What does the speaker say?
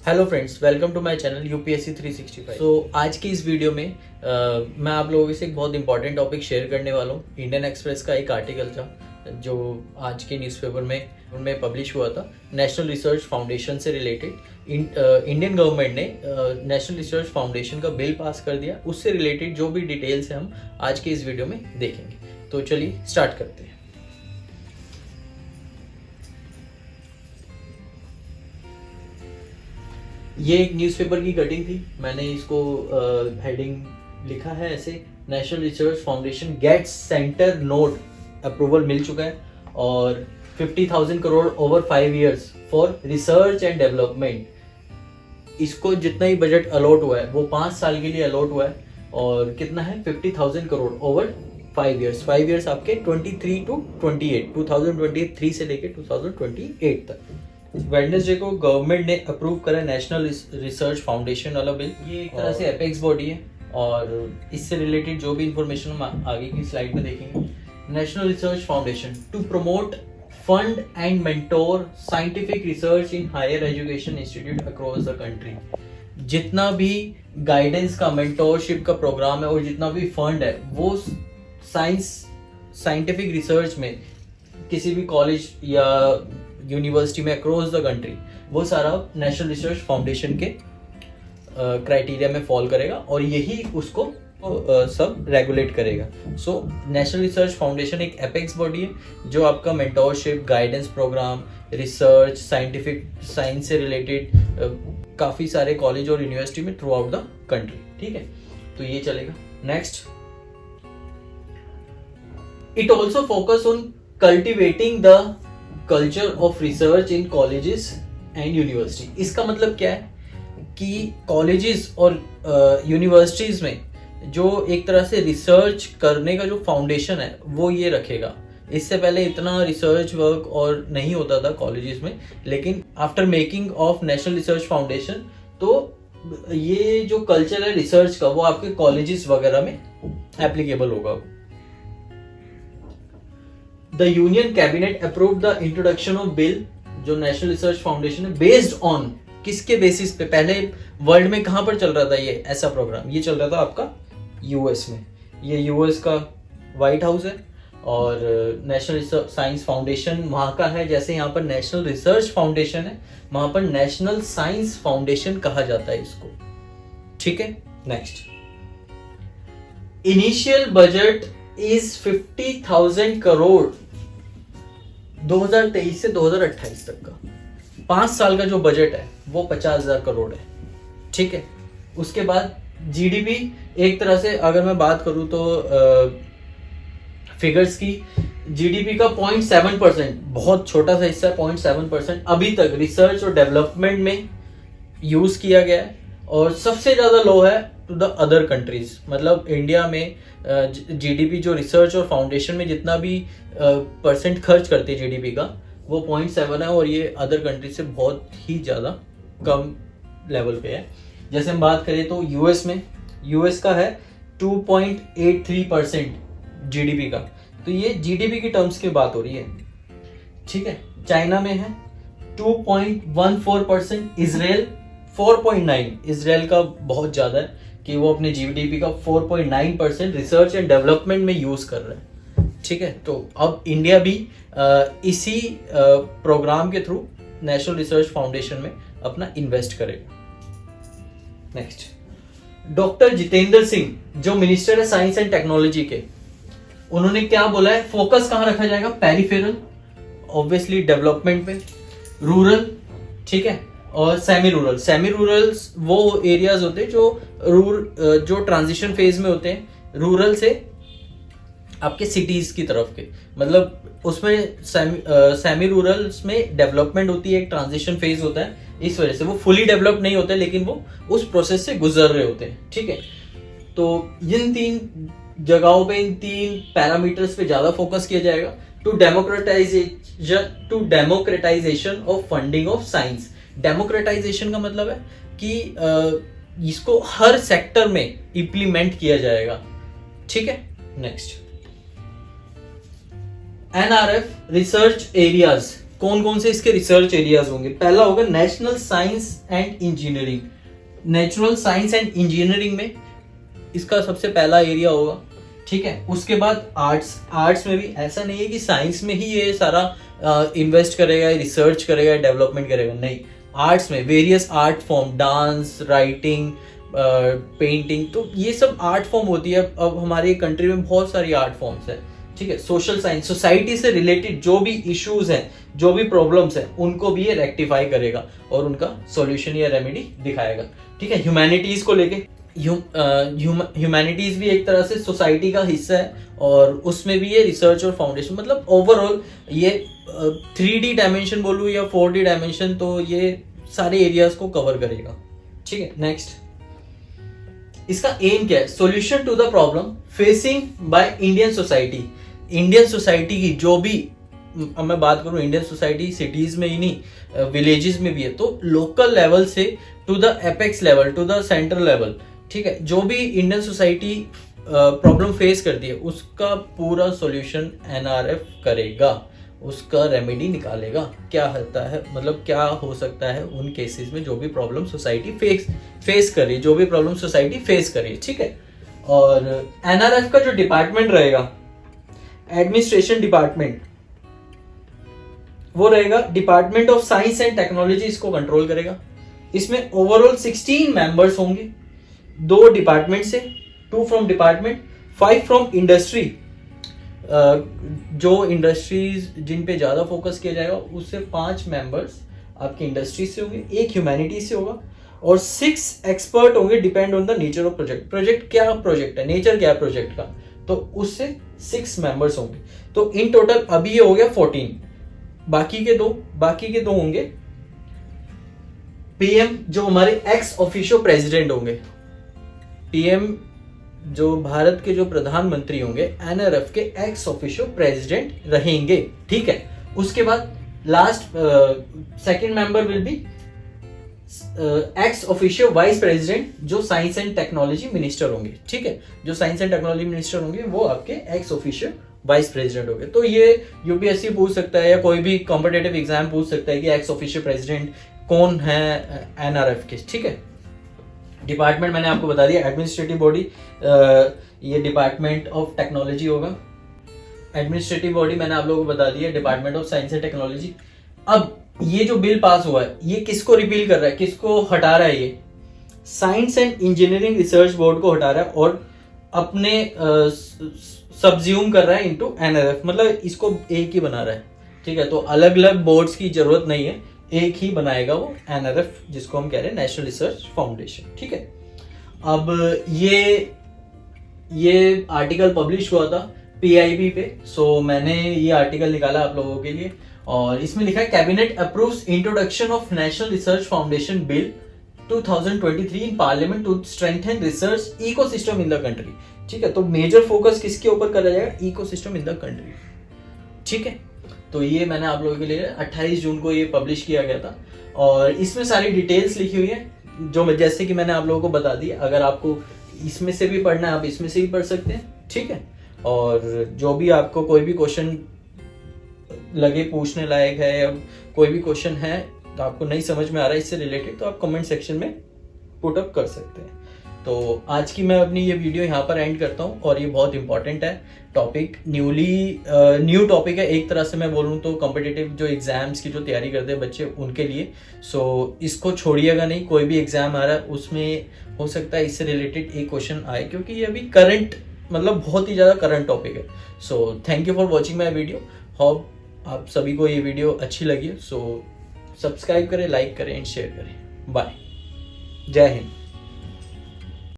Hello friends, welcome to my channel UPSC 365। आज की इस वीडियो में मैं आप लोगों से एक बहुत इंपॉर्टेंट टॉपिक शेयर करने वाला हूँ। इंडियन एक्सप्रेस का एक आर्टिकल था जो आज के न्यूज़पेपर में पब्लिश हुआ था, नेशनल रिसर्च फाउंडेशन से रिलेटेड। इंडियन गवर्नमेंट ने नेशनल रिसर्च फाउंडेशन का बिल पास कर दिया। उससे रिलेटेड जो भी डिटेल्स हैं हम आज के इस वीडियो में देखेंगे। तो चलिए स्टार्ट करते हैं। ये एक न्यूज़पेपर की कटिंग थी, मैंने इसको हेडिंग लिखा है ऐसे, national research foundation gets centre nod approval मिल चुका है और 50,000 crore over 5 years for research and development. इसको जितना ही बजट अलॉट हुआ है वो 5 साल के लिए अलॉट हुआ है और कितना है 50,000 करोड़ ओवर 5 years। 5 years आपके 23 to 28, 2023 से लेके 2028 तक। वेडनेसडे को गवर्नमेंट ने अप्रूव करा नेशनल रिसर्च फाउंडेशन वाला बिल। ये एक तरह से एपेक्स बॉडी है और इससे रिलेटेड जो भी इंफॉर्मेशन हम आगे की स्लाइड में देखेंगे। National research Foundation to promote fund and mentor scientific research in higher education institute across the country. जितना भी गाइडेंस का, मेंटोरशिप का प्रोग्राम है और जितना भी फंड है वो साइंटिफिक रिसर्च में किसी भी कॉलेज या यूनिवर्सिटी में अक्रॉस द कंट्री, वो सारा नेशनल रिसर्च फाउंडेशन के क्राइटेरिया में फॉल करेगा और यही उसको सब रेगुलेट करेगा। सो नेशनल रिसर्च फाउंडेशन एक एपेक्स बॉडी है जो आपका mentorship, guidance program, research, science से रिलेटेड काफ़ी सारे कॉलेज और यूनिवर्सिटी में थ्रू आउट द कंट्री, ठीक है, तो ये चलेगा। Next, it also focus on cultivating the culture of research in colleges and university. इसका मतलब क्या है कि कॉलेजेस और यूनिवर्सिटीज में जो एक तरह से रिसर्च करने का जो फाउंडेशन है वो ये रखेगा। इससे पहले इतना रिसर्च वर्क और नहीं होता था कॉलेजेस में, लेकिन after making of national research foundation तो ये जो कल्चर है रिसर्च का वो आपके कॉलेजेस वगैरह में एप्लीकेबल होगा। The union cabinet approved the introduction of bill, जो नेशनल रिसर्च फाउंडेशन है, बेस्ड ऑन किसके बेसिस पे? पहले वर्ल्ड में कहां पर चल रहा था ये ऐसा प्रोग्राम? ये चल रहा था आपका यूएस में। ये यूएस का व्हाइट हाउस है और नेशनल साइंस फाउंडेशन वहां का है। जैसे यहाँ पर नेशनल रिसर्च फाउंडेशन है, वहां पर नेशनल साइंस फाउंडेशन कहा जाता है इसको, ठीक है। Next, initial budget is 50,000 crore 2023 से 2028 तक का। 5 साल का जो बजट है वो 50,000 करोड़ है, ठीक है। उसके बाद जीडीपी, एक तरह से अगर मैं बात करूं तो फिगर्स की, जीडीपी का 0.7%, बहुत छोटा सा हिस्सा, 0.7% अभी तक रिसर्च और डेवलपमेंट में यूज किया गया है और सबसे ज्यादा लो है टू द अदर कंट्रीज। मतलब इंडिया में जीडीपी जो रिसर्च और फाउंडेशन में जितना भी परसेंट खर्च करते हैं जीडीपी का, वो 0.7 है और ये अदर कंट्री से बहुत ही ज़्यादा कम लेवल पे है। जैसे हम बात करें तो यूएस का है 2.83% जीडीपी का, तो ये जीडीपी की टर्म्स की बात हो रही है, ठीक है। चाइना में है 2.14%, इजराइल 4.9, इजराइल का बहुत ज़्यादा है कि वो अपने जीडीपी का 4.9% रिसर्च एंड डेवलपमेंट में यूज कर रहे हैं, ठीक है। तो अब इंडिया भी इसी प्रोग्राम के थ्रू नेशनल रिसर्च फाउंडेशन में अपना इन्वेस्ट करेगा। नेक्स्ट, डॉक्टर जितेंद्र सिंह जो मिनिस्टर है साइंस एंड टेक्नोलॉजी के, उन्होंने क्या बोला है? फोकस कहां रखा जाएगा? पेरिफेरल, ऑब्वियसली डेवलपमेंट पे, रूरल, ठीक है, और सेमी रूरल वो एरियाज होते हैं जो ट्रांजिशन फेज में होते हैं रूरल से आपके सिटीज की तरफ के। मतलब उसमें सेमी रूरल्स में डेवलपमेंट होती है, एक ट्रांजिशन फेज होता है, इस वजह से वो फुली डेवलप नहीं होते लेकिन वो उस प्रोसेस से गुजर रहे होते हैं, ठीक है। तो इन 3 जगहों पे, इन 3 पैरामीटर्स पे ज्यादा फोकस किया जाएगा। To democratization of funding of science. Democratization का मतलब है कि इसको हर सेक्टर में इंप्लीमेंट किया जाएगा, ठीक है। नेक्स्ट, एनआरएफ रिसर्च एरियाज कौन कौन से इसके रिसर्च एरियाज होंगे। पहला होगा national science and engineering. Natural science and engineering में इसका सबसे पहला एरिया होगा, ठीक है। उसके बाद आर्ट्स। आर्ट्स में भी ऐसा नहीं है कि साइंस में ही ये सारा इन्वेस्ट करेगा, रिसर्च करेगा, डेवलपमेंट करेगा, नहीं। आर्ट्स में various art form, dance, writing, painting, तो ये सब आर्ट फॉर्म होती है। अब हमारी कंट्री में बहुत सारी आर्ट फॉर्म्स है, ठीक है। सोशल साइंस, सोसाइटी से रिलेटेड जो भी इश्यूज हैं, जो भी प्रॉब्लम्स हैं, उनको भी ये रेक्टिफाई करेगा और उनका सॉल्यूशन या रेमेडी दिखाएगा, ठीक है। ह्यूमैनिटीज को लेके, ह्यूमैनिटीज भी एक तरह से सोसाइटी का हिस्सा है और उसमें भी ये रिसर्च और फाउंडेशन, मतलब ओवरऑल ये 3D डायमेंशन बोलूँ या 4D डायमेंशन, तो ये सारे एरियाज को कवर करेगा, ठीक है। नेक्स्ट, इसका एम क्या है? Solution to the problem facing by Indian society. Indian society की जो भी, अब मैं बात करूं इंडियन सोसाइटी सिटीज में ही नहीं, विलेजेस में भी है, तो लोकल लेवल से to the apex level, to the central level, ठीक है। जो भी इंडियन सोसाइटी प्रॉब्लम फेस करती है उसका पूरा सॉल्यूशन एनआरएफ करेगा, उसका रेमेडी निकालेगा। क्या होता है, मतलब क्या हो सकता है उन केसेस में जो भी प्रॉब्लम सोसाइटी फेस कर रही है, जो भी प्रॉब्लम सोसाइटी फेस कर रही है, ठीक है। और एनआरएफ का जो डिपार्टमेंट रहेगा, एडमिनिस्ट्रेशन डिपार्टमेंट, वो रहेगा department of science and technology, इसको कंट्रोल करेगा। इसमें ओवरऑल 16 मेंबर्स होंगे, 2 डिपार्टमेंट से, 2 फ्रॉम डिपार्टमेंट, 5 फ्रॉम इंडस्ट्री। जो इंडस्ट्रीज जिन पे ज्यादा फोकस किया जाएगा उससे 5 मेंबर्स आपकी इंडस्ट्री से होंगे, 1 ह्यूमैनिटी से होगा और 6 एक्सपर्ट होंगे, depend on the nature of project. Project क्या प्रोजेक्ट है, नेचर क्या है प्रोजेक्ट का, तो उससे 6 मेंबर्स होंगे। तो इन टोटल अभी ये हो गया 14। बाकी के दो होंगे पीएम, जो हमारे एक्स ऑफिशियो प्रेसिडेंट होंगे। पीएम जो भारत के जो प्रधानमंत्री होंगे, एनआरएफ के एक्स ऑफिशियो प्रेसिडेंट रहेंगे, ठीक है। उसके बाद last second member will be ex officio vice president, जो साइंस एंड टेक्नोलॉजी मिनिस्टर होंगे, ठीक है। जो साइंस एंड टेक्नोलॉजी मिनिस्टर होंगे वो आपके एक्स ऑफिशियो वाइस प्रेसिडेंट होंगे। तो ये यूपीएससी पूछ सकता है या कोई भी कॉम्पिटेटिव एग्जाम पूछ सकता है कि एक्स ऑफिशियो प्रेसिडेंट कौन है एनआरएफ के, ठीक है। डिपार्टमेंट मैंने आपको बता दिया, एडमिनिस्ट्रेटिव बॉडी, ये डिपार्टमेंट ऑफ टेक्नोलॉजी होगा। एडमिनिस्ट्रेटिव बॉडी मैंने आप लोगों को बता दिया, department of science and technology. अब ये जो बिल पास हुआ है, ये किसको रिपील कर रहा है, किसको हटा रहा है? ये science and engineering research board को हटा रहा है और अपने सब्ज्यूम कर रहा है इनटू एनआरएफ, मतलब इसको एक ही बना रहा है, ठीक है। तो अलग अलग बोर्ड्स की जरूरत नहीं है, एक ही बनाएगा वो एनआरएफ, जिसको हम कह रहे हैं नेशनल रिसर्च फाउंडेशन, ठीक है। अब ये आर्टिकल पब्लिश हुआ था पीआईबी पे, सो मैंने ये आर्टिकल निकाला आप लोगों के लिए और इसमें लिखा है cabinet approves introduction of national research foundation bill 2023 in parliament to strengthen research ecosystem in the country, ठीक है। तो मेजर फोकस किसके ऊपर करा जाएगा? इकोसिस्टम इन द कंट्री, ठीक है। तो ये मैंने आप लोगों के लिए 28 जून को ये पब्लिश किया गया था और इसमें सारी डिटेल्स लिखी हुई है, जो जैसे कि मैंने आप लोगों को बता दी। अगर आपको इसमें से भी पढ़ना है आप इसमें से भी पढ़ सकते हैं, ठीक है। और जो भी आपको कोई भी क्वेश्चन लगे पूछने लायक है या कोई भी क्वेश्चन है तो आपको नहीं समझ में आ रहा है इससे रिलेटेड, तो आप कमेंट सेक्शन में पुट अप कर सकते हैं। तो आज की मैं अपनी ये वीडियो यहाँ पर एंड करता हूँ और ये बहुत इंपॉर्टेंट है टॉपिक, न्यू टॉपिक है एक तरह से मैं बोलूँ तो, कॉम्पिटिटिव जो एग्जाम्स की जो तैयारी करते हैं बच्चे उनके लिए। सो इसको छोड़िएगा नहीं, कोई भी एग्जाम आ रहा है उसमें हो सकता है इससे रिलेटेड एक क्वेश्चन आए, क्योंकि ये अभी करंट, मतलब बहुत ही ज़्यादा करंट टॉपिक है। So thank you for watching my video. Hope आप सभी को ये वीडियो अच्छी लगी। सो सब्सक्राइब करें, लाइक करें एंड शेयर करें। बाय, जय हिंद।